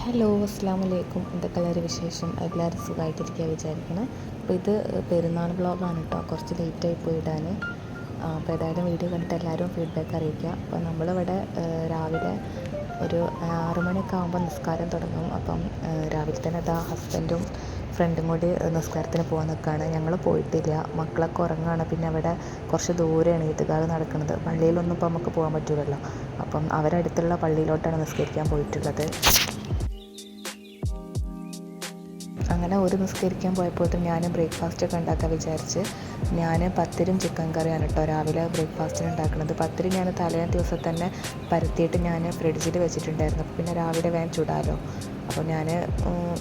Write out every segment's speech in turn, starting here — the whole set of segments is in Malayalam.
ഹലോ, അസ്സലാമു അലൈക്കും. എന്തൊക്കെയുള്ളൊരു വിശേഷം? എല്ലാവരും സുഖമായിട്ടിരിക്കുക വിചാരിക്കണം. അപ്പോൾ ഇത് പെരുന്നാൾ വ്ളോഗാണ് കേട്ടോ. കുറച്ച് ലേറ്റായി പോയി ഇടാൻ. അപ്പോൾ ഏതായാലും വീഡിയോ കണ്ടിട്ട് എല്ലാവരും ഫീഡ്ബാക്ക് അറിയിക്കുക. അപ്പോൾ നമ്മളിവിടെ രാവിലെ ഒരു 6 മണിയൊക്കെ ആകുമ്പോൾ നിസ്കാരം തുടങ്ങും. അപ്പം രാവിലെ തന്നെ ഹസ്ബൻഡും ഫ്രണ്ടും കൂടി നിസ്കാരത്തിന് പോകാൻ നിൽക്കുകയാണ്. ഞങ്ങൾ പോയിട്ടില്ല, മക്കളൊക്കെ ഉറങ്ങുകയാണ്. പിന്നെ അവിടെ കുറച്ച് ദൂരെയാണ് ഈദ്ഗാഹ് നടക്കുന്നത്. പള്ളിയിലൊന്നും ഇപ്പോൾ നമുക്ക് പോകാൻ പറ്റില്ലല്ലോ. അപ്പം അവരടുത്തുള്ള പള്ളിയിലോട്ടാണ് നിസ്കരിക്കാൻ പോയിട്ടുള്ളത്. അങ്ങനെ ഒരു നിസ്കരിക്കാൻ പോയപ്പോഴത്തേക്കും ഞാൻ ബ്രേക്ക്ഫാസ്റ്റൊക്കെ ഉണ്ടാക്കാൻ വിചാരിച്ച് ഞാൻ പത്തിരിയും ചിക്കൻ കറിയാണ് കേട്ടോ രാവിലെ ബ്രേക്ക്ഫാസ്റ്റിന് ഉണ്ടാക്കുന്നത്. പത്തിരി ഞാൻ തലേന്ന് ദിവസം തന്നെ പരത്തിയിട്ട് ഞാൻ ഫ്രിഡ്ജിൽ വെച്ചിട്ടുണ്ടായിരുന്നു. അപ്പോൾ പിന്നെ രാവിലെ വേഗം ചുടാലോ. അപ്പോൾ ഞാൻ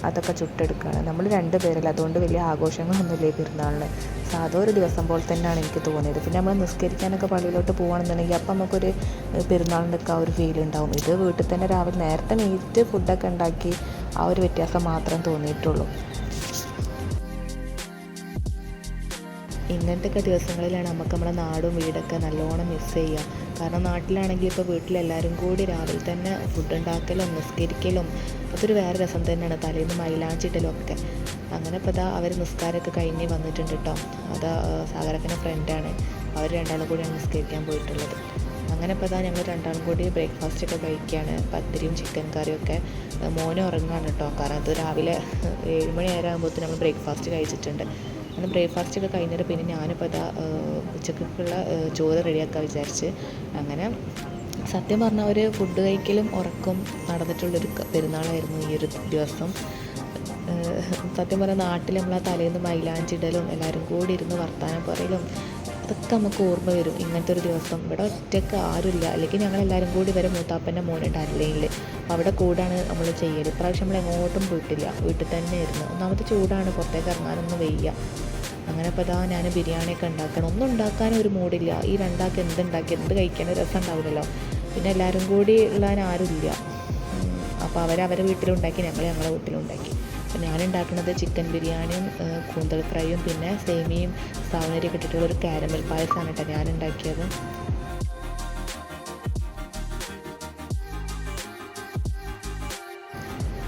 അതൊക്കെ ചുട്ടെടുക്കുകയാണ്. നമ്മൾ 2 പേരല്ല, അതുകൊണ്ട് വലിയ ആഘോഷങ്ങളൊന്നുമില്ല ഈ പെരുന്നാളിന്. സാധാ ഒരു ദിവസം പോലെ തന്നെയാണ് എനിക്ക് തോന്നിയത്. പിന്നെ നമ്മൾ നിസ്കരിക്കാനൊക്കെ പള്ളിയിലോട്ട് പോകുകയാണെന്നുണ്ടെങ്കിൽ അപ്പം നമുക്കൊരു പെരുന്നാളിൻ്റെ ഒക്കെ ആ ഒരു ഫീൽ ഉണ്ടാവും. ഇത് വീട്ടിൽ തന്നെ രാവിലെ നേരത്തെ നീറ്റ് ഫുഡൊക്കെ ഉണ്ടാക്കി ആ ഒരു വ്യത്യാസം മാത്രം തോന്നിയിട്ടുള്ളൂ. ഇങ്ങനത്തെയൊക്കെ ദിവസങ്ങളിലാണ് നമുക്ക് നമ്മുടെ നാടും വീടൊക്കെ നല്ലോണം മിസ് ചെയ്യുക. കാരണം നാട്ടിലാണെങ്കിൽ ഇപ്പോൾ വീട്ടിലെല്ലാവരും കൂടി രാവിലെ തന്നെ ഫുഡ് ഉണ്ടാക്കലും നിസ്കരിക്കലും അതൊരു വേറെ രസം തന്നെയാണ്. തലേന്ന് മൈലാഞ്ചിടലും ഒക്കെ. അങ്ങനെ ഇപ്പോൾ അവർ നിസ്കാരമൊക്കെ കഴിഞ്ഞ് വന്നിട്ടുണ്ട് കേട്ടോ. സാഗരത്തിൻ്റെ ഫ്രണ്ടാണ്. അവർ രണ്ടാളും കൂടിയാണ് നിസ്കരിക്കാൻ പോയിട്ടുള്ളത്. അങ്ങനെ ഇപ്പോൾ ഞങ്ങൾ രണ്ടാളും കൂടി ബ്രേക്ക്ഫാസ്റ്റൊക്കെ കഴിക്കുകയാണ്. പത്തിരിയും ചിക്കൻ കറിയൊക്കെ. മോനും ഉറങ്ങുകയാണ് കേട്ടോ. കാരണം അത് രാവിലെ 7 മണി ആകുമ്പോഴത്തേക്കും നമ്മൾ ബ്രേക്ക്ഫാസ്റ്റ് കഴിച്ചിട്ടുണ്ട്. അങ്ങനെ ബ്രേക്ക്ഫാസ്റ്റൊക്കെ കഴിഞ്ഞിട്ട് പിന്നെ ഞാനിപ്പോൾ ഉച്ചക്കുള്ള ചോറ് റെഡിയാക്കാൻ വിചാരിച്ച്. അങ്ങനെ സത്യം പറഞ്ഞാൽ ഒരു ഫുഡ് കഴിക്കലും ഉറക്കം നടന്നിട്ടുള്ളൊരു പെരുന്നാളായിരുന്നു ഈ ഒരു ദിവസം. സത്യം പറഞ്ഞാൽ നാട്ടിൽ നമ്മൾ തലേന്ന് മൈലാഞ്ചിടലും എല്ലാവരും കൂടി ഇരുന്ന് വർത്താനം പറയലും അതൊക്കെ നമുക്ക് ഓർമ്മ വരും. ഇങ്ങനത്തെ ഒരു ദിവസം ഇവിടെ ഒറ്റയ്ക്ക് ആരുമില്ല. അല്ലെങ്കിൽ ഞങ്ങളെല്ലാവരും കൂടി വരെ മൂത്താപ്പൻ്റെ മോനുണ്ട് അരലയിൽ. അപ്പോൾ അവിടെ കൂടാണ് നമ്മൾ ചെയ്യൽ. ഇപ്രാവശ്യം നമ്മൾ എങ്ങോട്ടും പോയിട്ടില്ല, വീട്ടിൽ തന്നെ ആയിരുന്നു. ഒന്നാമത്തെ ചൂടാണ്, പുറത്തേക്ക് ഇറങ്ങാനൊന്നും വയ്യ. അങ്ങനെ ഇപ്പോൾ ഞാൻ ബിരിയാണിയൊക്കെ ഉണ്ടാക്കണം. ഒന്നും ഉണ്ടാക്കാനും ഒരു മൂഡില്ല. ഈ രണ്ടാൾക്ക് എന്ത് കഴിക്കാനും രസം ഉണ്ടാവില്ലല്ലോ. പിന്നെ എല്ലാവരും കൂടി ഉള്ളതിന് ആരുമില്ല. അപ്പോൾ അവരെ വീട്ടിലുണ്ടാക്കി, ഞങ്ങളെ വീട്ടിലുണ്ടാക്കി. അപ്പോൾ ഞാനുണ്ടാക്കുന്നത് ചിക്കൻ ബിരിയാണിയും കൂന്തൽ ഫ്രൈയും പിന്നെ സേമിയയും സാവനരിയൊക്കെ ഇട്ടിട്ടുള്ളൊരു കാരമൽ പായസമാണ് കേട്ടോ ഞാനുണ്ടാക്കിയത്.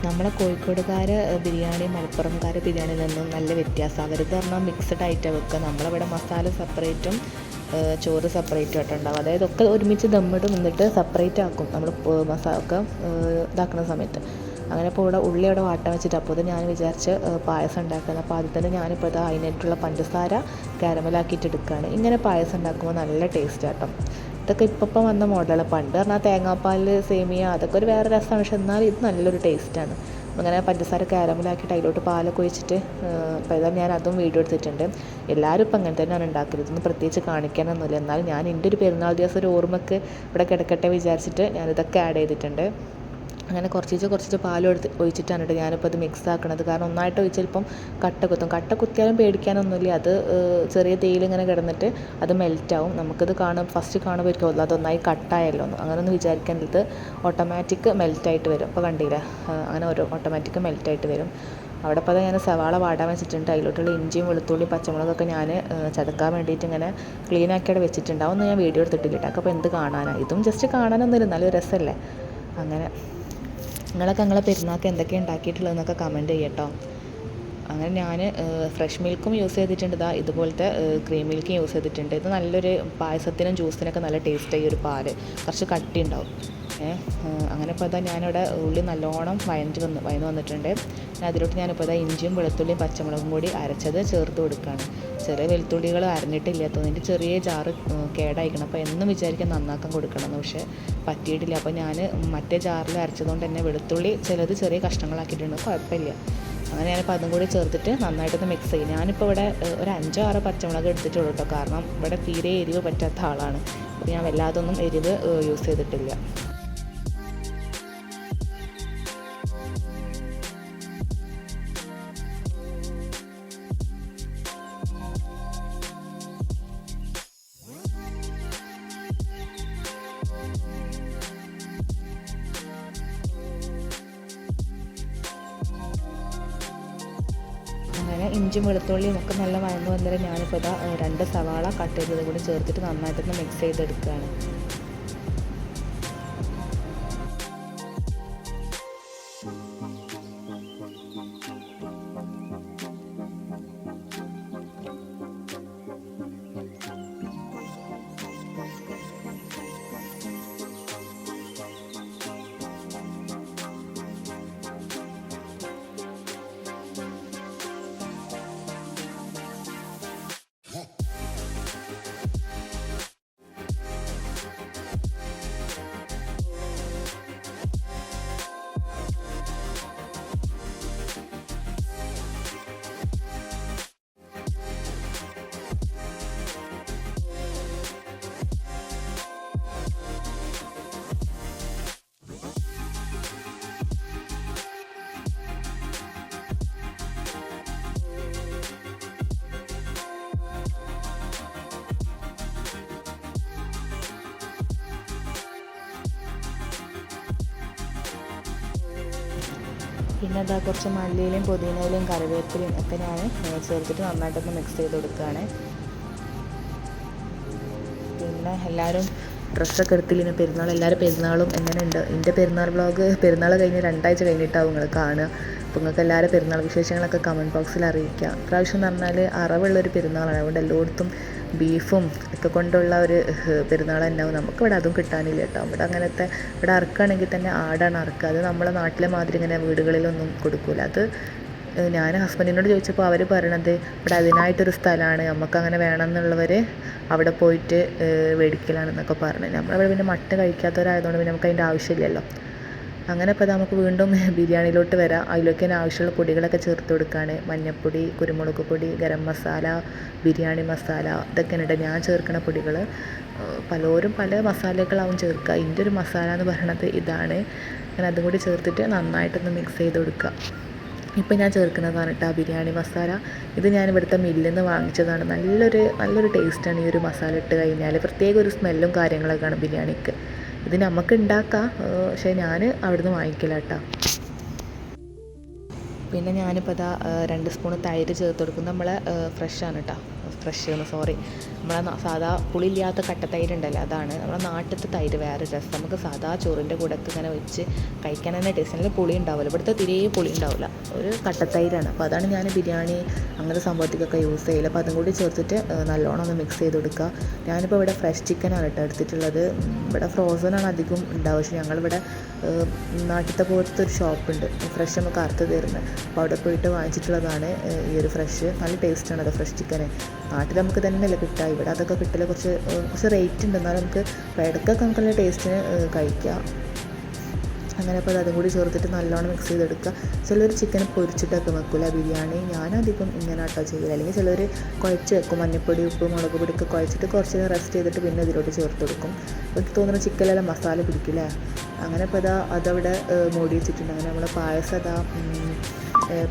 നമ്മളെ കോഴിക്കോടുകാരെ ബിരിയാണി മലപ്പുറംകാരെ ബിരിയാണിയിൽ നിന്നും നല്ല വ്യത്യാസം. അവർക്ക് പറഞ്ഞാൽ മിക്സഡ് ആയിട്ടാണ് വെക്കുക. നമ്മളിവിടെ മസാല സെപ്പറേറ്റും ചോറ് സെപ്പറേറ്റും ആയിട്ട് ഉണ്ടാവും. അതായത് ഒക്കെ ഒരുമിച്ച് ദമ്മിട്ട് നിന്നിട്ട് സെപ്പറേറ്റ് ആക്കും നമ്മൾ മസാല ഒക്കെ ഇതാക്കുന്ന സമയത്ത്. അങ്ങനെ ഇപ്പോൾ ഉള്ളി അവിടെ വാട്ടാൻ വെച്ചിട്ട് അപ്പോൾ ഞാൻ വിചാരിച്ച് പായസം ഉണ്ടാക്കുന്നത്. അപ്പോൾ ആദ്യം തന്നെ ഞാനിപ്പോൾ അതിനായിട്ടുള്ള പഞ്ചസാര കാരമലാക്കിയിട്ട് എടുക്കുകയാണ്. ഇങ്ങനെ പായസം ഉണ്ടാക്കുമ്പോൾ നല്ല ടേസ്റ്റ് ആട്ടോ. ഇതൊക്കെ ഇപ്പം വന്ന മോഡലാണ്. പണ്ട് പറഞ്ഞാൽ തേങ്ങാപ്പാൽ സേമിയ അതൊക്കെ ഒരു വേറെ രസമാണ്. പക്ഷെ എന്നാലും ഇത് നല്ലൊരു ടേസ്റ്റാണ്. അങ്ങനെ പഞ്ചസാര കാരമലാക്കിയിട്ട് അതിലോട്ട് പാലൊക്കെ ഒഴിച്ചിട്ട് അപ്പോൾ ഏതായാലും ഞാൻ അതും വീഡിയോ എടുത്തിട്ടുണ്ട്. എല്ലാവരും ഇപ്പം അങ്ങനെ തന്നെയാണ് ഉണ്ടാക്കല്. ഇതൊന്നും പ്രത്യേകിച്ച് കാണിക്കാനൊന്നുമില്ല. എന്നാലും ഞാൻ എൻ്റെ ഒരു പെരുന്നാൾ ദിവസം ഒരു ഓർമ്മയ്ക്ക് ഇവിടെ കിടക്കട്ടെ വിചാരിച്ചിട്ട് ഞാനിതൊക്കെ ആഡ് ചെയ്തിട്ടുണ്ട്. അങ്ങനെ കുറച്ച് പാലും ഒഴിച്ചിട്ടാണ് കേട്ടോ ഞാനിപ്പോൾ അത് മിക്സ് ആക്കണത്. കാരണം ഒന്നായിട്ട് ഒഴിച്ചാൽ ചിലപ്പം കട്ട കുത്തിയാലും പേടിക്കാനൊന്നുമില്ല. അത് ചെറിയ തീയിൽ ഇങ്ങനെ കിടന്നിട്ട് അത് മെൽറ്റാവും. നമുക്കത് ഫസ്റ്റ് കാണുമ്പോൾ അതൊന്നായി കട്ടായല്ലോ എന്ന് അങ്ങനെയൊന്നും വിചാരിക്കേണ്ടത്. ഓട്ടോമാറ്റിക് മെൽറ്റായിട്ട് വരും. അപ്പോൾ കണ്ടില്ല, അങ്ങനെ ഓട്ടോമാറ്റിക് മെൽറ്റായിട്ട് വരും. അവിടെ ഇപ്പോൾ ഞാൻ സവാള വാടാൻ വെച്ചിട്ടുണ്ട്. അതിലോട്ടുള്ള ഇഞ്ചിയും വെളുത്തുള്ളിയും പച്ചമുളകൊക്കെ ഞാൻ ചതക്കാൻ വേണ്ടിയിട്ട് ഇങ്ങനെ ക്ലീനാക്കി അവിടെ വെച്ചിട്ടുണ്ട്. അതൊന്നും ഞാൻ വീഡിയോ എടുത്തിട്ടില്ല കേട്ടോ. അപ്പോൾ എന്ത് കാണാനാണ്, ഇതും ജസ്റ്റ് കാണാനൊന്നുമില്ല, നല്ലൊരു രസമല്ലേ. അങ്ങനെ നിങ്ങളെ പെരുന്നാൾക്ക് എന്തൊക്കെ ഉണ്ടാക്കിയിട്ടുള്ളതെന്നൊക്കെ കമൻറ്റ് ചെയ്യട്ടോ. അങ്ങനെ ഞാൻ ഫ്രഷ് മിൽക്കും യൂസ് ചെയ്തിട്ടുണ്ട്. ഇതുപോലത്തെ ക്രീം മിൽക്കും യൂസ് ചെയ്തിട്ടുണ്ട്. ഇത് നല്ലൊരു പായസത്തിനും ജ്യൂസിനൊക്കെ നല്ല ടേസ്റ്റായി ഒരു പാല്, കുറച്ച് കട്ടി ഉണ്ടാവും. അങ്ങനെ ഇപ്പോൾ ഞാനിവിടെ ഉള്ളി നല്ലോണം വഴന്ന് വന്നിട്ടുണ്ട്. അതിലോട്ട് ഞാനിപ്പോൾ ഇഞ്ചിയും വെളുത്തുള്ളിയും പച്ചമുളകും കൂടി അരച്ചത് ചേർത്ത് കൊടുക്കുകയാണ്. ചെറിയ വെളുത്തുള്ളികൾ അരഞ്ഞിട്ടില്ല തോന്നിയിട്ട് ചെറിയ ജാറ് കേടായിരിക്കണം. അപ്പോൾ എന്നും വിചാരിക്കാൻ നന്നാക്കാൻ കൊടുക്കണമെന്ന്, പക്ഷേ പറ്റിയിട്ടില്ല. അപ്പോൾ ഞാൻ മറ്റേ ജാറിൽ അരച്ചതുകൊണ്ട് തന്നെ വെളുത്തുള്ളി ചിലത് ചെറിയ കഷ്ണങ്ങളാക്കിയിട്ടുണ്ട്, കുഴപ്പമില്ല. അങ്ങനെ ഞാനിപ്പോൾ അതും കൂടി ചേർത്തിട്ട് നന്നായിട്ടൊന്ന് മിക്സ് ചെയ്യും. ഞാനിപ്പോൾ ഇവിടെ ഒരു 5-6 പച്ചമുളക് എടുത്തിട്ടുള്ളൂ കേട്ടോ. കാരണം ഇവിടെ തീരെ എരിവ് പറ്റാത്ത ആളാണ്. അപ്പോൾ ഞാൻ വല്ലാതൊന്നും എരിവ് യൂസ് ചെയ്തിട്ടില്ല. അങ്ങനെ ഇഞ്ചിയും വെളുത്തുള്ളിയും ഒക്കെ നല്ല വഴന്ന് വന്നിട്ട് ഞാനിപ്പോൾ 2 സവാള കട്ട് ചെയ്തത് കൂടി ചേർത്തിട്ട് നന്നായിട്ടൊന്ന് മിക്സ് ചെയ്തെടുക്കുകയാണ്. പിന്നെ അതാ കുറച്ച് മല്ലിയിലയും പുതിനയിലയും കറിവേപ്പിലയും ഒക്കെ ഞാൻ ചേർത്തിട്ട് നന്നായിട്ടൊന്ന് മിക്സ് ചെയ്ത് കൊടുക്കുകയാണ്. പിന്നെ എല്ലാവരും ഡ്രസ്സൊക്കെ എടുത്തില്ല പെരുന്നാൾ, എല്ലാവരും പെരുന്നാളും എങ്ങനെയുണ്ട്? എൻ്റെ പെരുന്നാൾ വ്ളോഗ് പെരുന്നാൾ കഴിഞ്ഞ് 2 ആഴ്ച കഴിഞ്ഞിട്ടാവും നിങ്ങൾ കാണുക. അപ്പോൾ നിങ്ങൾക്ക് എല്ലാവരും പെരുന്നാൾ വിശേഷങ്ങളൊക്കെ കമൻറ്റ് ബോക്സിൽ അറിയിക്കുക. ഇപ്രാവശ്യം എന്ന് പറഞ്ഞാൽ അറവുള്ളൊരു പെരുന്നാളാണ്. അതുകൊണ്ട് എല്ലായിടത്തും ബീഫും ഒക്കെ കൊണ്ടുള്ള ഒരു പെരുന്നാൾ തന്നെയാവും. നമുക്കിവിടെ അതും കിട്ടാനില്ല കേട്ടോ. ഇവിടെ അങ്ങനത്തെ ഇവിടെ അറക്കുകയാണെങ്കിൽ തന്നെ ആടാണ് അറക്കുക. അത് നമ്മളെ നാട്ടിലെ മാതിരി ഇങ്ങനെ വീടുകളിലൊന്നും കൊടുക്കില്ല. അത് ഞാൻ ഹസ്ബൻഡിനോട് ചോദിച്ചപ്പോൾ അവർ പറയണത് ഇവിടെ അതിനായിട്ടൊരു സ്ഥലമാണ്, നമുക്കങ്ങനെ വേണമെന്നുള്ളവർ അവിടെ പോയിട്ട് മേടിക്കലാണെന്നൊക്കെ പറഞ്ഞു. നമ്മളവിടെ പിന്നെ മട്ടൻ കഴിക്കാത്തവരായതുകൊണ്ട് പിന്നെ നമുക്ക് അതിൻ്റെ ആവശ്യമില്ലല്ലോ. അങ്ങനെ ഇപ്പോൾ നമുക്ക് വീണ്ടും ബിരിയാണിയിലോട്ട് വരാം. അതിലേക്ക് തന്നെ ആവശ്യമുള്ള പൊടികളൊക്കെ ചേർത്ത് കൊടുക്കുകയാണ്. മഞ്ഞൾപ്പൊടി, കുരുമുളക് പൊടി, ഗരം മസാല, ബിരിയാണി മസാല, ഇതൊക്കെയാണ് കേട്ടോ ഞാൻ ചേർക്കുന്ന പൊടികൾ. പലരും പല മസാലകളാവും ചേർക്കുക. ഇതിൻ്റെ ഒരു മസാല എന്ന് പറയണത് ഇതാണ്. അങ്ങനെ അതും കൂടി ചേർത്തിട്ട് നന്നായിട്ടൊന്ന് മിക്സ് ചെയ്ത് കൊടുക്കുക. ഇപ്പം ഞാൻ ചേർക്കുന്നതാണ് കേട്ടോ ബിരിയാണി മസാല. ഇത് ഞാൻ ഇവിടുത്തെ മില്ലിൽ നിന്ന് വാങ്ങിച്ചതാണ്. നല്ലൊരു ടേസ്റ്റാണ് ഈ ഒരു മസാല ഇട്ട് കഴിഞ്ഞാൽ. പ്രത്യേക ഒരു സ്മെല്ലും കാര്യങ്ങളൊക്കെയാണ് ബിരിയാണിക്ക്. ഇത് നമുക്ക് ഉണ്ടാക്കാം, പക്ഷേ ഞാൻ അവിടുന്ന് വാങ്ങിക്കില്ല കേട്ടോ. പിന്നെ ഞാനിപ്പോൾ അതാ 2 സ്പൂൺ തൈര് ചേർത്ത് കൊടുക്കും. നമ്മളെ ഫ്രഷാണ് കേട്ടോ, നമ്മളെ സാധാ പുളിയില്ലാത്ത കട്ടത്തൈരുണ്ടല്ലോ, അതാണ് നമ്മളെ നാട്ടിലത്തെ തൈര്. വേറെ രസം, നമുക്ക് സാധാ ചോറിൻ്റെ കൂടെ ഇങ്ങനെ വെച്ച് കഴിക്കാൻ തന്നെ ടേസ്റ്റ്. നല്ല പുളി ഉണ്ടാവില്ല, ഇവിടുത്തെ തിരേ പുളി ഉണ്ടാവില്ല, ഒരു കട്ടത്തൈരാണ്. അപ്പോൾ അതാണ് ഞാൻ ബിരിയാണി അങ്ങനത്തെ സംഭവത്തേക്കൊക്കെ യൂസ് ചെയ്യില്ല. അപ്പോൾ അതും കൂടി ചേർത്തിട്ട് നല്ലോണം ഒന്ന് മിക്സ് ചെയ്ത് കൊടുക്കുക. ഞാനിപ്പോൾ ഇവിടെ ഫ്രഷ് ചിക്കനാണ് കേട്ടോ എടുത്തിട്ടുള്ളത്. ഇവിടെ ഫ്രോസണാണ് അധികം ഉണ്ടാവുക, പക്ഷേ ഞങ്ങളിവിടെ നാട്ടിലത്തെ പോലത്തെ ഒരു ഷോപ്പുണ്ട്, ഫ്രഷ് നമുക്ക് അറുത്ത് തരുന്നത്. അപ്പോൾ അവിടെ പോയിട്ട് വാങ്ങിച്ചിട്ടുള്ളതാണ് ഈ ഒരു ഫ്രഷ്. നല്ല ടേസ്റ്റാണ് അത് ഫ്രഷ് ചിക്കന്. നാട്ടിൽ നമുക്ക് തന്നെയല്ലേ കിട്ടുക, ഇവിടെ അതൊക്കെ കിട്ടൽ കുറച്ച് റേറ്റ് ഉണ്ട്. എന്നാലും നമുക്ക് ഇടയ്ക്കൊക്കെ നമുക്ക് നല്ല ടേസ്റ്റിന് കഴിക്കാം. അങ്ങനെ അപ്പോൾ അതും കൂടി ചേർത്തിട്ട് നല്ലോണം മിക്സ് ചെയ്തെടുക്കുക. ചിലർ ചിക്കൻ പൊരിച്ചിട്ടൊക്കെ വെക്കില്ല ബിരിയാണി. ഞാനധികം ഇങ്ങനെ കേട്ടോ ചെയ്യില്ല. അല്ലെങ്കിൽ ചിലർ കുഴച്ച് വെക്കും, മഞ്ഞൾപ്പൊടി, ഉപ്പ്, മുളക് പൊടിയൊക്കെ കുഴച്ചിട്ട് കുറച്ച് നേരം റെസ്റ്റ് ചെയ്തിട്ട് പിന്നെ ഇതിലോട്ട് ചേർത്ത് കൊടുക്കും. എനിക്ക് തോന്നുന്നു ചിക്കനിലെല്ലാം മസാല പിടിക്കില്ലേ. അങ്ങനെ ഇപ്പോൾ അതവിടെ മൂടി വെച്ചിട്ടുണ്ട്. അങ്ങനെ നമ്മൾ പായസം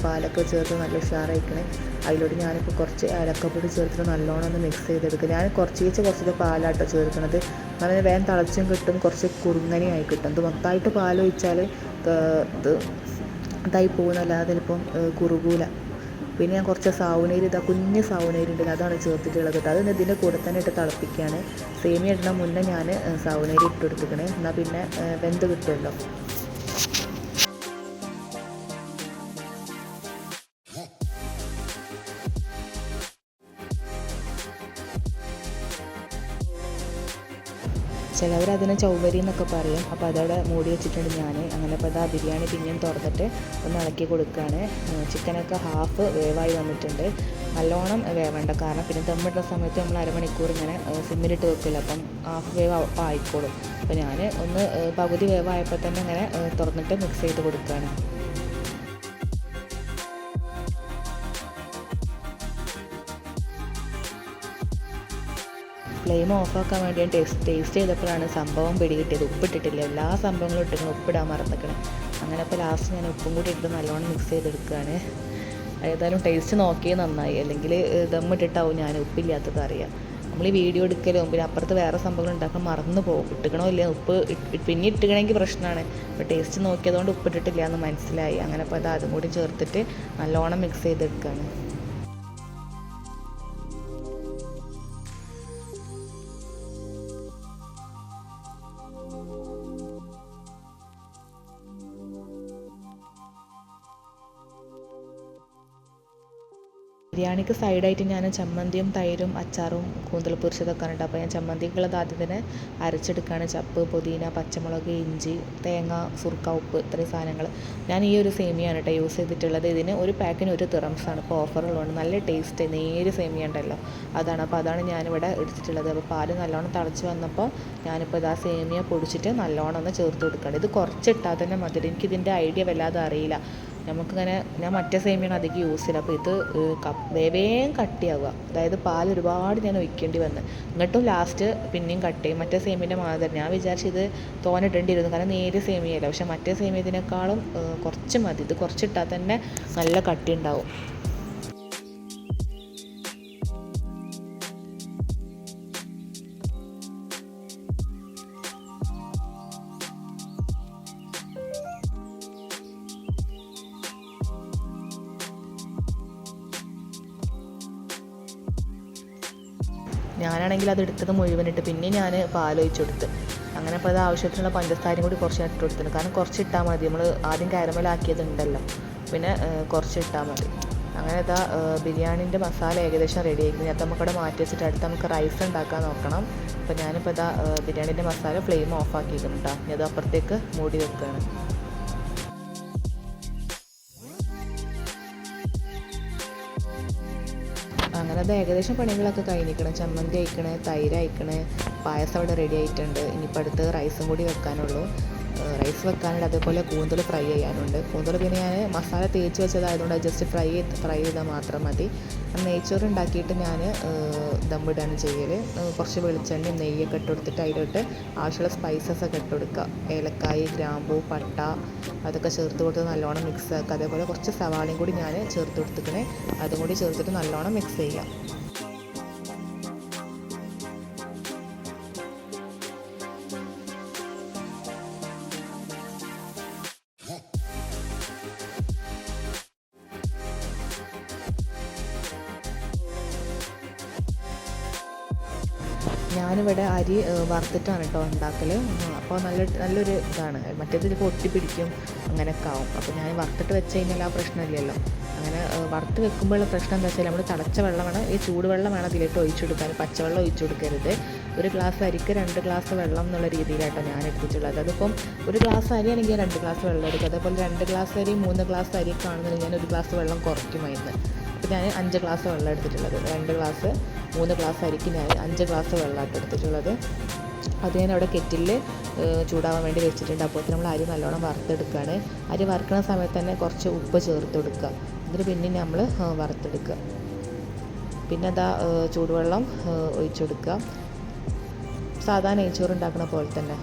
പാലൊക്കെ ചേർത്ത് നല്ല ഉഷാറായിക്കണേ. അതിലോട്ട് ഞാനിപ്പോൾ കുറച്ച് ഏലക്കപ്പൊടി ചേർത്തിട്ട് നല്ലോണം ഒന്ന് മിക്സ് ചെയ്തെടുക്കുക. ഞാൻ കുറച്ച് പാലാട്ടോ ചേർക്കുന്നത്. നല്ല വേഗം തിളച്ചും കിട്ടും, കുറച്ച് കുറുങ്ങനെയായി കിട്ടും. ഇത് മൊത്തമായിട്ട് പാൽ ഒഴിച്ചാൽ ഇത് ഇതായി പോകുന്നല്ലാതെ ചിലപ്പം കുറുകൂല. പിന്നെ ഞാൻ കുറച്ച് സാവുനേരി, കുഞ്ഞ് സാവുനേരി ഉണ്ട്, അതാണ് ചേർത്തിട്ടുള്ളത് കേട്ടോ. അത് ഇതിൻ്റെ കൂടെ തന്നെ ഇട്ട് തിളപ്പിക്കുകയാണ്. സേമിയ ഇടുന്ന മുന്നേ ഞാൻ സാവുനേരി ഇട്ട് കൊടുത്തിക്കണേ, എന്നാൽ പിന്നെ വെന്ത് കിട്ടുമല്ലോ. ചിലവരതിനെ ചൗവരി എന്നൊക്കെ പറയും. അപ്പോൾ അതവിടെ മൂടി വെച്ചിട്ടുണ്ട് ഞാൻ. അങ്ങനെ ഇപ്പോൾ അതാ ബിരിയാണി പിന്നെയും തുറന്നിട്ട് ഒന്ന് ഇളക്കി കൊടുക്കുകയാണ്. ചിക്കനൊക്കെ ഹാഫ് വേവായി വന്നിട്ടുണ്ട്. നല്ലോണം വേവേണ്ട, കാരണം പിന്നെ ദമ്മിടുന്ന സമയത്ത് നമ്മൾ അരമണിക്കൂർ ഇങ്ങനെ സിമ്മിലിട്ട് വെക്കില്ല, അപ്പം ഹാഫ് വേവ് ആയിക്കോളും. അപ്പോൾ ഞാൻ ഒന്ന് പകുതി വേവായപ്പോൾ തന്നെ ഇങ്ങനെ തുറന്നിട്ട് മിക്സ് ചെയ്ത് കൊടുക്കുകയാണ്. ഫ്ലെയിം ഓഫാക്കാൻ വേണ്ടി ഞാൻ ടേസ്റ്റ് ചെയ്തപ്പോഴാണ് സംഭവം പിടികിട്ടിയത്. ഉപ്പിട്ടിട്ടില്ല, എല്ലാ സംഭവങ്ങളും ഇട്ടിങ്ങനെ ഉപ്പിടാൻ മറന്നിക്കണം. അങ്ങനെ ഇപ്പോൾ ലാസ്റ്റ് ഞാൻ ഉപ്പും കൂടി ഇട്ട് നല്ലോണം മിക്സ് ചെയ്തെടുക്കുകയാണ്. ഏതായാലും ടേസ്റ്റ് നോക്കിയത് നന്നായി, അല്ലെങ്കിൽ ദമ്മിട്ടിട്ടാവും ഞാൻ ഉപ്പില്ലാത്തത് അറിയാം. നമ്മൾ ഈ വീഡിയോ എടുക്കലും പിന്നെ അപ്പുറത്ത് വേറെ സംഭവങ്ങൾ ഉണ്ടാക്കാൻ മറന്നു പോകും. ഇട്ടുക്കണോ ഇല്ല, ഉപ്പ് പിന്നെ ഇട്ടുകണമെങ്കിൽ പ്രശ്നമാണ്. അപ്പോൾ ടേസ്റ്റ് നോക്കിയതുകൊണ്ട് ഉപ്പിട്ടിട്ടില്ല എന്ന് മനസ്സിലായി. അങ്ങനെ അപ്പോൾ അതും കൂടി ചേർത്തിട്ട് നല്ലോണം മിക്സ് ചെയ്തെടുക്കുകയാണ്. ബിരിയാണിക്ക് സൈഡായിട്ട് ഞാൻ ചമ്മന്തിയും തൈരും അച്ചാറും കൂന്തൽ പൊരിച്ചതൊക്കെ ഉണ്ട്. അപ്പോൾ ഞാൻ ചമ്മന്തിക്കുള്ളത് ആദ്യം തന്നെ അരച്ചെടുക്കുകയാണ്. ചപ്പ്, പുതിന, പച്ചമുളക്, ഇഞ്ചി, തേങ്ങ, സുർക്ക, ഉപ്പ്, ഇത്രയും സാധനങ്ങൾ. ഞാൻ ഈ ഒരു സേമിയാണ് കേട്ടോ യൂസ് ചെയ്തിട്ടുള്ളത്. ഇതിന് ഒരു പാക്കിന് 1 ദിറംസാണ്. ഇപ്പോൾ ഓഫറുള്ളതുകൊണ്ട് നല്ല ടേസ്റ്റ്, നേര് സേമിയ ഉണ്ടല്ലോ അതാണ്. അപ്പോൾ അതാണ് ഞാനിവിടെ എടുത്തിട്ടുള്ളത്. അപ്പോൾ പാല് നല്ലോണം തിളച്ച് വന്നപ്പോൾ ഞാനിപ്പോൾ ഇതാ സേമിയ പൊടിച്ചിട്ട് നല്ലോണം ഒന്ന് ചേർത്ത് കൊടുക്കുകയാണ്. ഇത് കുറച്ചിട്ടാൽ തന്നെ മതി. എനിക്കിതിൻ്റെ ഐഡിയ വല്ലാതെ അറിയില്ല. നമുക്കിങ്ങനെ ഞാൻ മറ്റേ സേമിയാണ് അധികം യൂസ് ചെയ്യില്ല. അപ്പോൾ ഇത് വേവേം കട്ടിയാവുക, അതായത് പാൽ ഒരുപാട് ഞാൻ ഒഴിക്കേണ്ടി വന്ന്. എന്നിട്ടും ലാസ്റ്റ് പിന്നെയും കട്ട് ചെയ്യും. മറ്റേ സേമിയൻ്റെ മാതിരി ഞാൻ വിചാരിച്ചു ഇത് തോന്നിട്ടേണ്ടിയിരുന്നു, കാരണം നേരിയ സേമിയല്ല. പക്ഷേ മറ്റേ സേമിയതിനേക്കാളും കുറച്ച് മതി. ഇത് കുറച്ചിട്ടാൽ തന്നെ നല്ല കട്ടി ഉണ്ടാവും. ഞാനാണെങ്കിൽ അത് എടുത്തത് മുഴുവനിട്ട് പിന്നെ ഞാൻ പാലൊഴിച്ച് കൊടുത്ത്. അങ്ങനെ അപ്പോൾ അത് ആവശ്യത്തിനുള്ള പഞ്ചസാരയും കൂടി കുറച്ച് ഇട്ട് കൊടുത്തിട്ടുണ്ട്. കാരണം കുറച്ച് ഇട്ടാൽ മതി, നമ്മൾ ആദ്യം കാരമലാക്കിയതുണ്ടല്ലോ, പിന്നെ കുറച്ച് ഇട്ടാൽ മതി. അങ്ങനെ ഇതാ ബിരിയാണീൻ്റെ മസാല ഏകദേശം റെഡി ആയിരിക്കും. അത് നമുക്കവിടെ മാറ്റി വെച്ചിട്ട് അടുത്ത് നമുക്ക് റൈസ് ഉണ്ടാക്കാൻ നോക്കണം. അപ്പോൾ ഞാനിപ്പോൾ ഇതാ ബിരിയാണീൻ്റെ മസാല ഫ്ലെയിം ഓഫ് ആക്കിയിരിക്കുന്നു കേട്ടോ. ഇനി അത് അപ്പുറത്തേക്ക് മൂടി വെക്കുകയാണ്. അങ്ങനെ അത് ഏകദേശം പണികളൊക്കെ കഴിഞ്ഞിരിക്കണം. ചമ്മന്തി അയക്കണേ, തൈര് അയക്കണേ, പായസം അവിടെ റെഡി ആയിട്ടുണ്ട്. ഇനിയിപ്പോൾ അടുത്ത് റൈസും കൂടി വെക്കാനുള്ളൂ. റൈസ് വെക്കാനുണ്ട്, അതേപോലെ കൂന്തൽ ഫ്രൈ ചെയ്യാനുണ്ട്. കൂന്തൽ പിന്നെ ഞാൻ മസാല തേച്ച് വെച്ചതായതുകൊണ്ട് ജസ്റ്റ് ഫ്രൈ ചെയ്താൽ മാത്രം മതി. നെയ്ച്ചോറ് ഉണ്ടാക്കിയിട്ട് ഞാൻ ദമ്മിടാണ് ചെയ്യൽ. കുറച്ച് വെളിച്ചെണ്ണയും നെയ്യൊക്കെ ഇട്ട് കൊടുത്തിട്ട് അതിലോട്ട് ആവശ്യമുള്ള സ്പൈസസൊക്കെ ഇട്ട് കൊടുക്കുക. ഏലക്കായ്, ഗ്രാമ്പൂ, പട്ട അതൊക്കെ ചേർത്ത് കൊടുത്ത് നല്ലോണം മിക്സ് ആക്കുക. അതേപോലെ കുറച്ച് സവാളയും കൂടി ഞാൻ ചേർത്ത് കൊടുത്തിക്കണേ, അതും കൂടി ചേർത്തിട്ട് നല്ലോണം മിക്സ് ചെയ്യാം. ഞാനിവിടെ അരി വറുത്തിട്ടാണ് കേട്ടോ ഉണ്ടാക്കൽ. അപ്പോൾ നല്ലൊരു ഇതാണ്. മറ്റേത് ചിലപ്പോൾ ഒട്ടിപ്പിടിക്കും, അങ്ങനെയൊക്കെ ആവും. അപ്പോൾ ഞാൻ വറുത്തിട്ട് വെച്ച് കഴിഞ്ഞാൽ ആ പ്രശ്നമില്ലല്ലോ. അങ്ങനെ വറുത്ത് വെക്കുമ്പോഴുള്ള പ്രശ്നം എന്താ വെച്ചാൽ നമ്മൾ തിളച്ച വെള്ളം വേണം, ഈ ചൂടുവെള്ളം വേണം അതിലേക്ക് ഒഴിച്ചു കൊടുക്കാൻ. പച്ചവെള്ളം ഒഴിച്ചു കൊടുക്കരുത്. ഒരു ഗ്ലാസ് അരിക്ക് 2 ഗ്ലാസ് വെള്ളം എന്നുള്ള രീതിയിലാട്ടോ ഞാൻ എടുത്തിട്ടുള്ളത്. അതിപ്പം ഒരു ഗ്ലാസ് അരിയാണെങ്കിൽ 2 ഗ്ലാസ് വെള്ളം എടുക്കുക. അതേപോലെ 2 ഗ്ലാസ് അരി 3 ഗ്ലാസ് അരി കാണുന്നുണ്ടെങ്കിൽ ഞാൻ 1 ഗ്ലാസ് വെള്ളം കുറയ്ക്കുമായിരുന്നു. അപ്പോൾ ഞാൻ 5 ഗ്ലാസ് വെള്ളം എടുത്തിട്ടുള്ളത്. 2 ഗ്ലാസ് 3 ഗ്ലാസ് അരിക്ക് ഞാൻ 5 ഗ്ലാസ് വെള്ളമായിട്ട് എടുത്തിട്ടുള്ളത്. അത് ഞാൻ അവിടെ കെറ്റിലിൽ ചൂടാവാൻ വേണ്ടി വെച്ചിട്ടുണ്ട്. അപ്പോൾ നമ്മൾ അരി നല്ലോണം വറുത്തെടുക്കുകയാണ്. അരി വറുക്കുന്ന സമയത്ത് തന്നെ കുറച്ച് ഉപ്പ് ചേർത്ത് കൊടുക്കുക. എന്നിട്ട് പിന്നെ നമ്മൾ വറുത്തെടുക്കുക. പിന്നെ അതാ ചൂടുവെള്ളം ഒഴിച്ചു കൊടുക്കുക. സാധാരണ നെയ്ച്ചോറ് ഉണ്ടാക്കുന്ന പോലെ തന്നെ.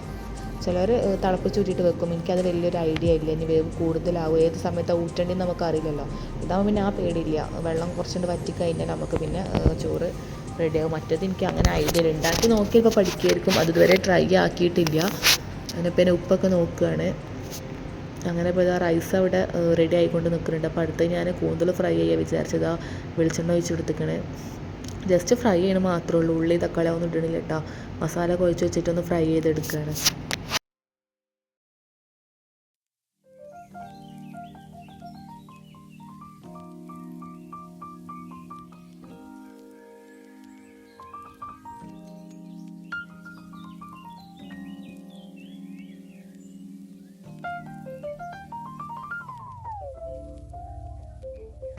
ചിലർ തിളപ്പിച്ചൂറ്റിയിട്ട് വെക്കും. എനിക്കത് വലിയൊരു ഐഡിയ ഇല്ല, ഇനി വേവ് കൂടുതലാവും, ഏത് സമയത്താണ് ഊറ്റേണ്ടതെന്ന് നമുക്കറിയില്ലല്ലോ. ഇതാകുമ്പോൾ പിന്നെ ആ പേടിയില്ല. വെള്ളം കുറച്ചുകൊണ്ട് വറ്റിക്കഴിഞ്ഞാൽ നമുക്ക് പിന്നെ ചോറ് റെഡിയാകും. മറ്റേത് എനിക്ക് അങ്ങനെ ഐഡിയ ഇല്ല. ഉണ്ടാക്കി നോക്കിയപ്പോൾ പഠിക്കുമായിരിക്കും, അത് ഇതുവരെ ട്രൈ ആക്കിയിട്ടില്ല. അതിനിപ്പോൾ എന്നെ ഉപ്പൊക്കെ നോക്കുകയാണ്. അങ്ങനെ ഇപ്പോൾ ഇതാ റൈസ് അവിടെ റെഡി ആയിക്കൊണ്ട് നിൽക്കുന്നുണ്ട്. അപ്പോൾ അടുത്ത് ഞാൻ കൂന്തൽ ഫ്രൈ ചെയ്യാൻ വിചാരിച്ചത് വെളിച്ചെണ്ണ ഒഴിച്ച് കൊടുത്തിക്കണേ. ജസ്റ്റ് ഫ്രൈ ചെയ്യണം മാത്രമേ ഉള്ളൂ. ഉള്ളി തക്കാളി ഒന്നും ഇടണില്ല കേട്ടോ. മസാല കുഴച്ച് വെച്ചിട്ടൊന്ന് ഫ്രൈ ചെയ്തെടുക്കുകയാണ്.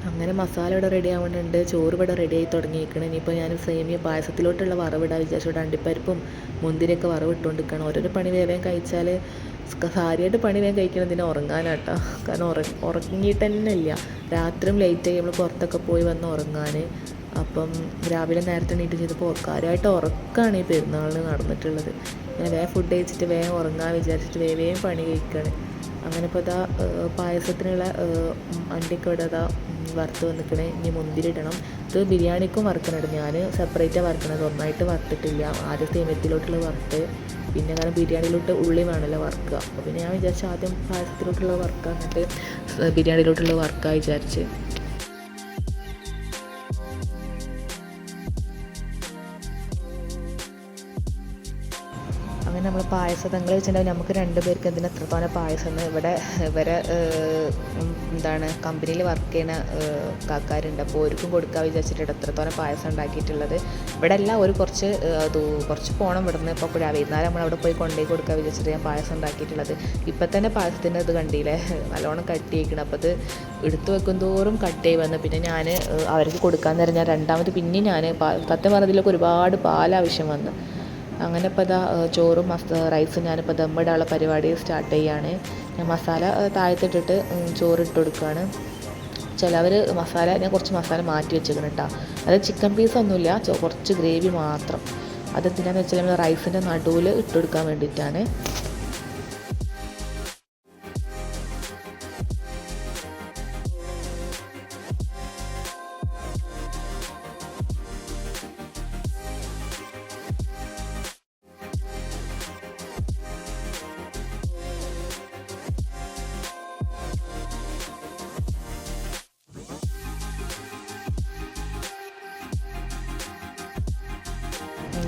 അങ്ങനെ മസാല ഇവിടെ റെഡി ആവുന്നുണ്ട്. ചോറ് ഇവിടെ റെഡി ആയി തുടങ്ങിയിരിക്കണം. ഇനിയിപ്പോൾ ഞാൻ സേമിയ പായസത്തിലോട്ടുള്ള വറവിടാൻ വിചാരിച്ചു. അണ്ടിപ്പരിപ്പും മുന്തിരിയൊക്കെ വറവിട്ടുകൊണ്ടിരിക്കണം. ഓരോരോ പണി വേഗം കഴിച്ചാൽ കാര്യമായിട്ട് പണി വേഗം കഴിക്കണതിന് ഉറങ്ങാനാട്ടോ. കാരണം ഉറങ്ങിയിട്ട് തന്നെ ഇല്ല. രാത്രിയും ലേറ്റായി നമ്മൾ പുറത്തൊക്കെ പോയി വന്ന് ഉറങ്ങാൻ. അപ്പം രാവിലെ നേരത്തെ എണീറ്റ് ചെയ്തപ്പോൾ കാര്യമായിട്ട് ഉറക്കമാണ് ഈ പെരുന്നാളിന് നടന്നിട്ടുള്ളത്. അങ്ങനെ വേഗം ഫുഡ് കഴിച്ചിട്ട് വേഗം ഉറങ്ങാൻ വിചാരിച്ചിട്ട് വേഗം പണി കഴിക്കുകയാണ്. അങ്ങനെ ഇപ്പോൾ ഇതാ പായസത്തിനുള്ള അണ്ടിയൊക്കെ ഇവിടെ ഇതാ വറുത്ത് വന്നിക്കണേ. ഇനി മുന്തിരി ഇടണം. ഇത് ബിരിയാണിക്കും വറുക്കണുണ്ട്. ഞാൻ സെപ്പറേറ്റാണ് വറുക്കണത്, ഒന്നായിട്ട് വറുത്തിട്ടില്ല. ആദ്യം സേമിയത്തിലോട്ടുള്ള വറുത്ത്, പിന്നെ കാരണം ബിരിയാണിയിലോട്ട് ഉള്ളി വേണമല്ലോ വറുക്കുക. അപ്പോൾ പിന്നെ ഞാൻ വിചാരിച്ചു ആദ്യം പായസത്തിലോട്ടുള്ള വറുക്കുക, എന്നിട്ട് ബിരിയാണിയിലോട്ടുള്ള വറുക്കുക വിചാരിച്ച്. അങ്ങനെ നമ്മൾ പായസങ്ങൾ വെച്ചിട്ടുണ്ടെങ്കിൽ നമുക്ക് 2 പേർക്ക് എന്തിനാ എത്രത്തോനെ പായസം. ഇവിടെ എന്താണ് കമ്പനിയിൽ വർക്ക് ചെയ്യുന്ന കാക്കാരുണ്ട്. അപ്പോൾ അവർക്കും കൊടുക്കാൻ വിചാരിച്ചിട്ട് എത്രത്തോനെ പായസം ഉണ്ടാക്കിയിട്ടുള്ളത്. ഇവിടെ എല്ലാം ഒരു കുറച്ച് പോകണം ഇവിടുന്ന്. ഇപ്പോൾ വൈകുന്നേരം നമ്മൾ അവിടെ പോയി കൊണ്ടുപോയി കൊടുക്കാൻ വിചാരിച്ചിട്ട് ഞാൻ പായസം ഉണ്ടാക്കിയിട്ടുള്ളത്. ഇപ്പം തന്നെ പായസത്തിൻ്റെ ഇത് കണ്ടില്ലേ, നല്ലോണം കട്ടി ആയിക്കണം. അപ്പോൾ അത് എടുത്തു വെക്കും തോറും കട്ടി വന്നു. പിന്നെ ഞാൻ അവർക്ക് കൊടുക്കാൻ നേരം ഞാൻ രണ്ടാമത് പിന്നെ ഞാൻ സത്യം പറഞ്ഞതിലൊക്കെ ഒരുപാട് പാലാവശ്യം വന്നു. അങ്ങനെ ഇപ്പോൾ ഇതാ ചോറും റൈസും ഞാനിപ്പോൾ ദമ്മിടാനുള്ള പരിപാടി സ്റ്റാർട്ട് ചെയ്യുകയാണ്. ഞാൻ മസാല താഴത്തിട്ടിട്ട് ചോറ് ഇട്ട് കൊടുക്കുകയാണ്. ചിലവർ ഞാൻ കുറച്ച് മസാല മാറ്റി വെച്ചേക്കണം കേട്ടോ. അത് ചിക്കൻ പീസൊന്നുമില്ല, കുറച്ച് ഗ്രേവി മാത്രം. അതെന്തിനാന്ന് വെച്ചാൽ നമ്മൾ റൈസിൻ്റെ നടുവിൽ ഇട്ട് കൊടുക്കാൻ വേണ്ടിയിട്ടാണ്.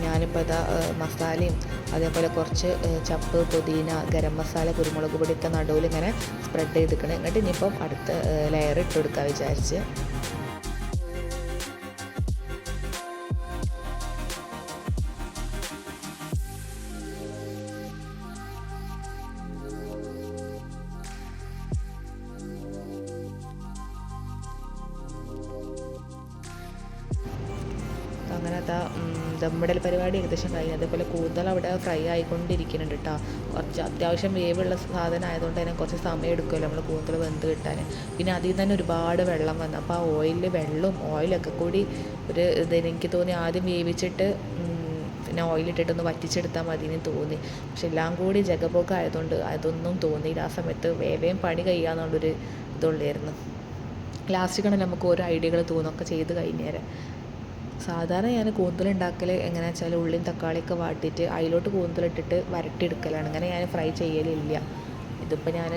ഞാനിപ്പോൾ ഇതാ മസാലയും അതേപോലെ കുറച്ച് ചപ്പ്, പുതിന, ഗരം മസാല, കുരുമുളക് പൊടിയൊക്കെ നടുവിൽ ഇങ്ങനെ സ്പ്രെഡ് ചെയ്തിരിക്കണം. എന്നിട്ട് ഇനിയിപ്പം അടുത്ത ലെയർ ഇട്ട് കൊടുക്കാൻ വിചാരിച്ച്. അങ്ങനെ അതാ ദമ്മിടൽ പരിപാടി ഏകദേശം കഴിഞ്ഞു. അതേപോലെ കൂന്തൽ അവിടെ ഫ്രൈ ആയിക്കൊണ്ടിരിക്കുന്നുണ്ട് കേട്ടോ. കുറച്ച് അത്യാവശ്യം വേവുള്ള സാധനം ആയതുകൊണ്ട് തന്നെ കുറച്ച് സമയം എടുക്കുമല്ലോ നമ്മൾ കൂന്തൽ വെന്ത് കിട്ടാൻ. പിന്നെ അതിൽ നിന്ന് തന്നെ ഒരുപാട് വെള്ളം വന്നു. അപ്പോൾ ആ വെള്ളവും ഓയിലൊക്കെ കൂടി ഒരു എനിക്ക് തോന്നി ആദ്യം വേവിച്ചിട്ട് പിന്നെ ഓയിലിട്ടിട്ടൊന്ന് വറ്റിച്ചെടുത്താൽ മതി എന്ന് തോന്നി. പക്ഷെ എല്ലാം കൂടി ജഗപോക്കായതുകൊണ്ട് അതൊന്നും തോന്നിയില്ല. ആ സമയത്ത് വേവേം പണി കഴിയാന്നുള്ളൊരു ഇതുള്ളായിരുന്നു. ലാസ്റ്റിലാണ് നമുക്ക് ഓരോ ഐഡിയകൾ തോന്നുകയൊക്കെ ചെയ്ത് കഴിഞ്ഞേരം. സാധാരണ ഞാൻ കൂന്തലുണ്ടാക്കൽ എങ്ങനെയാണെന്ന് വെച്ചാൽ ഉള്ളിയും തക്കാളിയൊക്കെ വാട്ടിയിട്ട് അതിലോട്ട് കൂന്തലിട്ടിട്ട് വരട്ടിയെടുക്കലാണ്. അങ്ങനെ ഞാൻ ഫ്രൈ ചെയ്യലില്ല. ഇതിപ്പോൾ ഞാൻ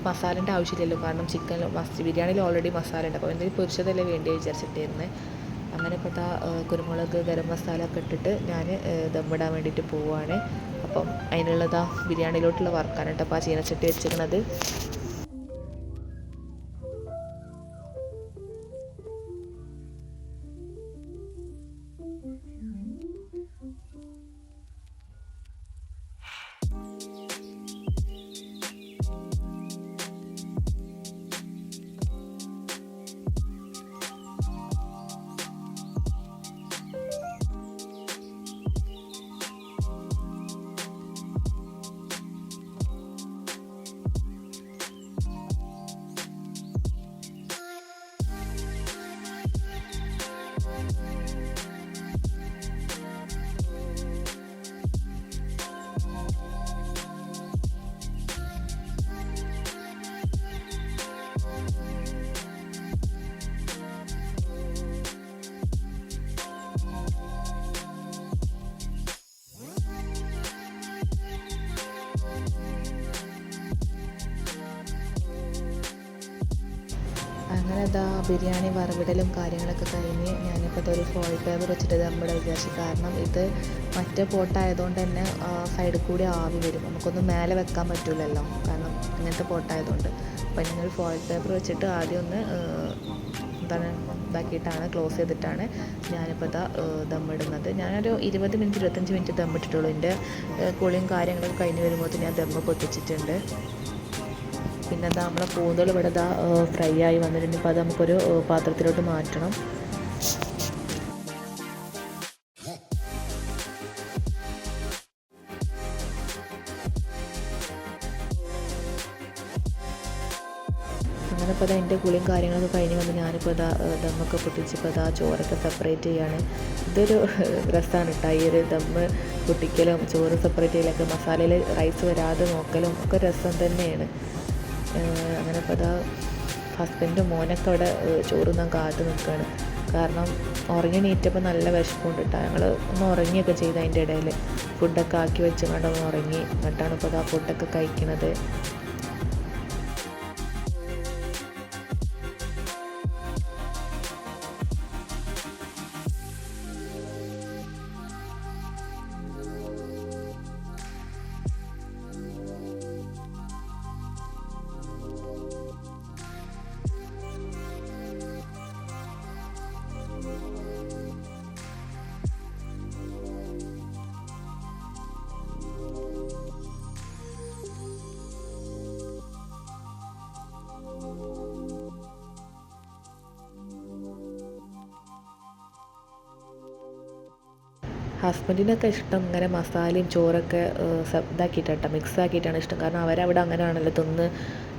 മസാലേൻ്റെ ആവശ്യമില്ലല്ലോ, കാരണം ചിക്കൻ ബിരിയാണിയിൽ ഓൾറെഡി മസാല ഉണ്ട്. അപ്പോൾ എന്തെങ്കിലും പൊരിച്ചതല്ലേ വേണ്ടി വിചാരിച്ചിട്ടായിരുന്നു. അങ്ങനെ ഇപ്പോൾ കുരുമുളക്, ഗരം മസാല ഒക്കെ ഇട്ടിട്ട് ഞാൻ ദമ്മിടാൻ വേണ്ടിയിട്ട് പോവുകയാണ്. അപ്പം അതിനുള്ളതാ ബിരിയാണിയിലോട്ടുള്ള വറുക്കാനായിട്ട് അപ്പോൾ ആ ചീനച്ചട്ടി വെച്ചിരിക്കുന്നത്. അങ്ങനെ ബിരിയാണി വറവിടലും കാര്യങ്ങളൊക്കെ കഴിഞ്ഞ് ഞാനിപ്പോൾ ഒരു ഫോയിൽ പേപ്പർ വെച്ചിട്ട് ദമ്മിടാൻ വിചാരിച്ചു. കാരണം ഇത് മറ്റേ പോട്ടായതുകൊണ്ട് തന്നെ സൈഡിൽ കൂടി ആവി വരും. നമുക്കൊന്നും മേലെ വെക്കാൻ പറ്റില്ലല്ലോ, കാരണം ഇങ്ങനത്തെ പോട്ടായതുകൊണ്ട്. അപ്പോൾ ഞങ്ങൾ ഫോയിൽ പേപ്പർ വെച്ചിട്ട് ആദ്യം ഒന്ന് ഇതാക്കിയിട്ടാണ്, ക്ലോസ് ചെയ്തിട്ടാണ് ഞാനിപ്പോൾ ദമ്മിടുന്നത്. ഞാനൊരു 20-25 മിനിറ്റ് ദമ്മിട്ടിട്ടുള്ളൂ. എൻ്റെ കുളിയും കാര്യങ്ങളൊക്കെ കഴിഞ്ഞ് വരുമ്പോൾ ഞാൻ ദമ്മ് പൊട്ടിച്ചിട്ടുണ്ട്. പിന്നെ നമ്മളെ കൂന്തൽ ഇവിടെ ഫ്രൈ ആയി വന്നിട്ടുണ്ട്. ഇപ്പോൾ അത് നമുക്കൊരു പാത്രത്തിലോട്ട് മാറ്റണം. അങ്ങനെ ഇപ്പോൾ എൻ്റെ കുളിയും കാര്യങ്ങളൊക്കെ കഴിഞ്ഞ് വന്ന് ഞാനിപ്പോൾ ദമ്മൊക്കെ പൊട്ടിച്ചിപ്പോൾ ചോറൊക്കെ സെപ്പറേറ്റ് ചെയ്യാണ്. ഇതൊരു രസമാണ് കേട്ടോ, ഈ ഒരു ദമ്മ് പൊട്ടിക്കലും ചോറ് സെപ്പറേറ്റ് ചെയ്യലൊക്കെ, മസാലയിൽ റൈസ് വരാതെ നോക്കലും ഒക്കെ രസം തന്നെയാണ്. അങ്ങനെ ഇപ്പോൾ ഹസ്ബൻഡും മോനൊക്കെ അവിടെ ചോറ് ഞാൻ കാത്തു നിൽക്കുകയാണ്. കാരണം ഉറങ്ങി നീറ്റപ്പോൾ നല്ല വിശപ്പുണ്ട് കേട്ടോ. ഞങ്ങൾ ഒന്ന് ഉറങ്ങിയൊക്കെ ചെയ്ത് അതിൻ്റെ ഇടയിൽ ഫുഡൊക്കെ ആക്കി വെച്ചുകൊണ്ടൊന്ന് ഉറങ്ങി. എന്നിട്ടാണ് ഇപ്പോൾ ഫുഡൊക്കെ കഴിക്കുന്നത്. ഹസ്ബൻഡിനൊക്കെ ഇഷ്ടം ഇങ്ങനെ മസാലയും ചോറൊക്കെ ഇതാക്കിയിട്ടാണ്, മിക്സ് ആക്കിയിട്ടാണ് ഇഷ്ടം. കാരണം അവരവിടെ അങ്ങനെയാണല്ലോ തിന്ന്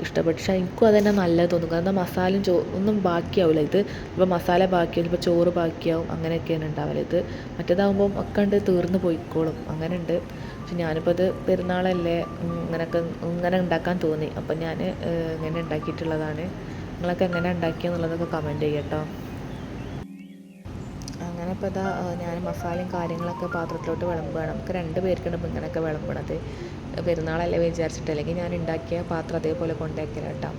ഇഷ്ടപ്പെട്ടു. പക്ഷേ എനിക്കും അത് തന്നെ നല്ലത് തോന്നും. കാരണം മസാലയും ഒന്നും ബാക്കിയാവില്ല. ഇത് ഇപ്പോൾ മസാല ബാക്കിയാവും, ഇപ്പോൾ ചോറ് ബാക്കിയാവും, അങ്ങനെയൊക്കെയാണ് ഉണ്ടാവില്ല. ഇത് മറ്റേതാകുമ്പം ഒക്കെ ഉണ്ട് തീർന്ന് പോയിക്കോളും, അങ്ങനെ ഉണ്ട്. പക്ഷെ ഞാനിപ്പോൾ അത് പെരുന്നാളല്ലേ, ഇങ്ങനെ ഉണ്ടാക്കാൻ തോന്നി. അപ്പം ഞാൻ ഇങ്ങനെ ഉണ്ടാക്കിയിട്ടുള്ളതാണ്. നിങ്ങളൊക്കെ എങ്ങനെ ഉണ്ടാക്കിയെന്നുള്ളതൊക്കെ കമൻറ്റ് ചെയ്യട്ടോ. അങ്ങനെ ഇപ്പോൾ ഞാൻ മസാലയും കാര്യങ്ങളൊക്കെ പാത്രത്തിലോട്ട് വിളമ്പുകയാണ്. നമുക്ക് 2 പേർക്കാണ് ഇപ്പോൾ ഇങ്ങനെയൊക്കെ വിളമ്പണത്. പെരുന്നാളല്ലേ വിചാരിച്ചിട്ട്, അല്ലെങ്കിൽ ഞാൻ ഉണ്ടാക്കിയ പാത്രം അതേപോലെ കൊണ്ടുവയ്ക്കല കേട്ടോ.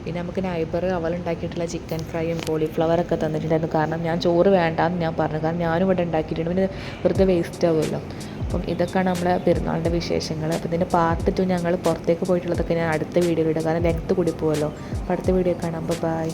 പിന്നെ നമുക്ക് നൈബർ അവളുണ്ടാക്കിയിട്ടുള്ള ചിക്കൻ ഫ്രൈയും കോളിഫ്ലവറൊക്കെ തന്നിട്ടുണ്ടായിരുന്നു. കാരണം ഞാൻ ചോറ് വേണ്ടാന്ന് ഞാൻ പറഞ്ഞു, കാരണം ഞാനും ഇവിടെ ഉണ്ടാക്കിയിട്ടുണ്ട്, പിന്നെ വെറുതെ വേസ്റ്റ് ആവുമല്ലോ. അപ്പം ഇതൊക്കെയാണ് നമ്മുടെ പെരുന്നാളിൻ്റെ വിശേഷങ്ങൾ. അപ്പോൾ ഇതിൻ്റെ പാർട്ട് 2 ഞങ്ങൾ പുറത്തേക്ക് പോയിട്ടുള്ളതൊക്കെ ഞാൻ അടുത്ത വീഡിയോയിൽ ഇടാം, കാരണം ലെങ്ത്ത് കൂടി പോകുമല്ലോ. അപ്പോൾ അടുത്ത വീഡിയോ കാണാം. ബൈ.